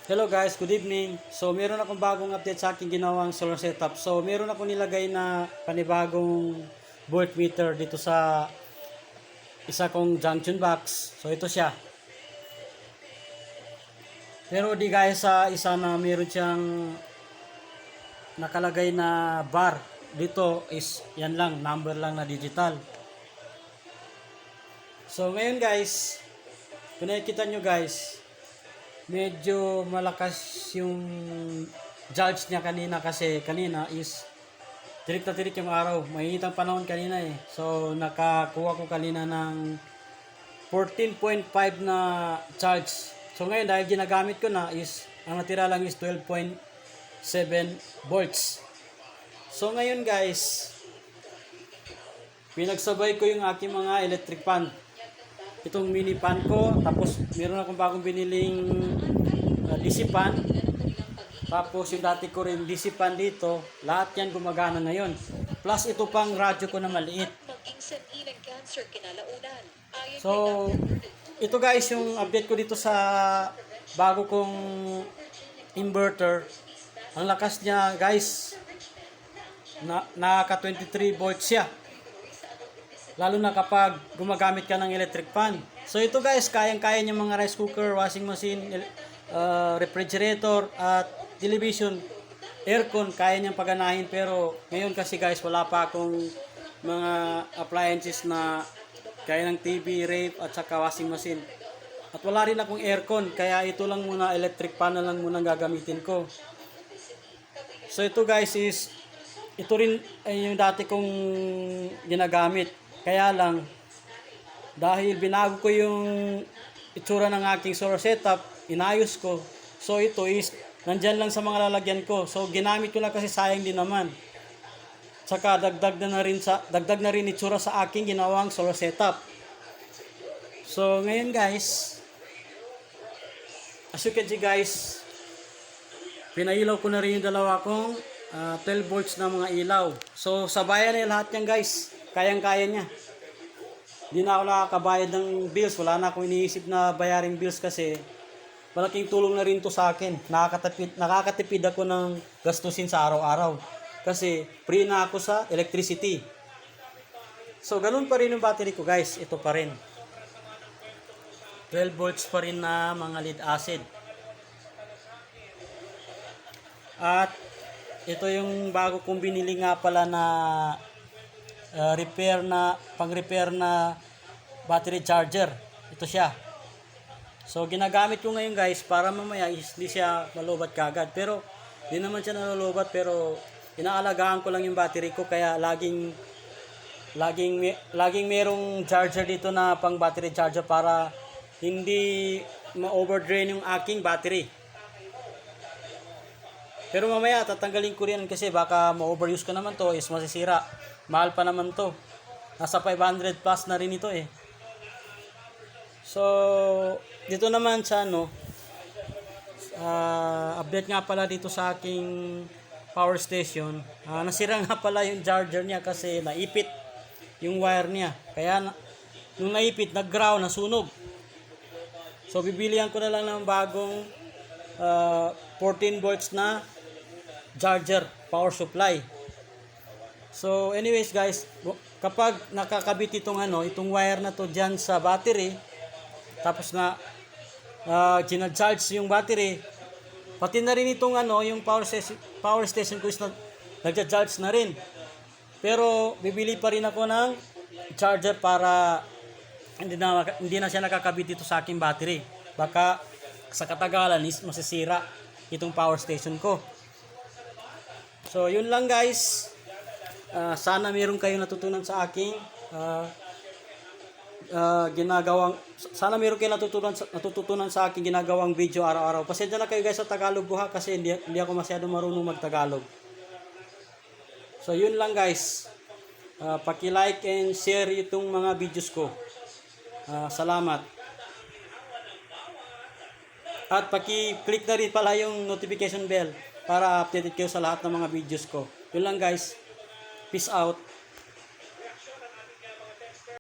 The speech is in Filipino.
Hello guys, good evening. So meron akong bagong update sa aking ginawang solar setup. So meron akong nilagay na panibagong voltmeter dito sa isa kong junction box. So ito siya. Pero di gaya sa isa na meron siyang nakalagay na bar. Dito is yan lang, number lang na digital. So ngayon guys, kung nakikita nyo guys, medyo malakas yung charge niya kanina kasi kanina is tirik na tirik yung araw. Mainit ang panahon kanina eh. So nakakuha ko kanina ng 14.5 na charge. So ngayon dahil ginagamit ko na is ang natira lang is 12.7 volts. So ngayon guys, pinagsabay ko yung aking mga electric fan. Itong mini fan ko, tapos meron akong bagong biniling DC fan. Tapos yung dati ko rin DC fan dito, lahat yan gumagana ngayon. Plus ito pang radyo ko na maliit. So, ito guys yung update ko dito sa bago kong inverter. Ang lakas niya guys, naka 23 volts siya. Lalo na kapag gumagamit ka ng electric fan. So ito guys, kayang-kaya niya mga rice cooker, washing machine, refrigerator at television, aircon, kaya niyang paganahin. Pero ngayon kasi guys, wala pa akong mga appliances na kaya ng TV, ref at saka washing machine. At wala rin akong aircon, kaya ito lang muna, electric fan na lang muna gagamitin ko. So ito guys is, ito rin ay yung dati kong ginagamit. Kaya lang, dahil binago ko yung itsura ng aking solar setup, inayos ko. So ito is, nandyan lang sa mga lalagyan ko. So ginamit ko lang kasi sayang din naman. Saka dagdag na rin itsura sa aking ginawang solar setup. So ngayon guys, as you can see guys, pinailaw ko na rin yung dalawa kong 12 volts na mga ilaw. So sabayan na lahat yan guys. Kayang-kaya niya. Hindi na ako nakakabayad ng bills. Wala na akong iniisip na bayaring bills kasi malaking tulong na rin to sa akin. Nakakatipid ako ng gastusin sa araw-araw. Kasi free na ako sa electricity. So ganun pa rin yung battery ko guys. Ito pa rin. 12 volts pa rin na mga lead acid. At ito yung bago kong binili nga pala na pang-repair na battery charger. Ito siya. So ginagamit ko ngayon guys para mamaya hindi siya malubat kagad. Pero hindi naman siya nalulubat, pero inaalagaan ko lang yung battery ko, kaya laging merong charger dito na pang battery charger para hindi ma-overdrain yung aking battery. Pero mamaya tatanggalin ko rin kasi baka ma-overuse ko naman to, is masisira. Mahal pa naman to. Nasa 500 plus na rin ito eh. So, dito naman sa update nga pala dito sa aking power station. Nasira nga pala yung charger niya kasi naipit yung wire niya. Kaya nung naipit, nag-ground, nasunog. So, bibilihan ko na lang ng bagong 14 volts na charger, power supply. So anyways guys, kapag nakakabit itong wire na to diyan sa battery, tapos na gina-charge yung battery, pati na rin itong yung power station ko is nagja-charge na rin. Pero bibili pa rin ako ng charger para hindi na siya nakakabit dito sa aking battery. Baka sa katagalan is masisira itong power station ko. So yun lang guys. Sana meron kayong natutunan sa aking sana meron kayong natutunan sa aking ginagawang video araw-araw. Pasensya na kayo guys sa Tagalog buha kasi hindi ako masyado marunong mag-Tagalog. So yun lang guys. Paki-like and share itong mga videos ko. Salamat. At paki-click na rin pala yung notification bell para updated kayo sa lahat ng mga videos ko. Yun lang guys. Peace out.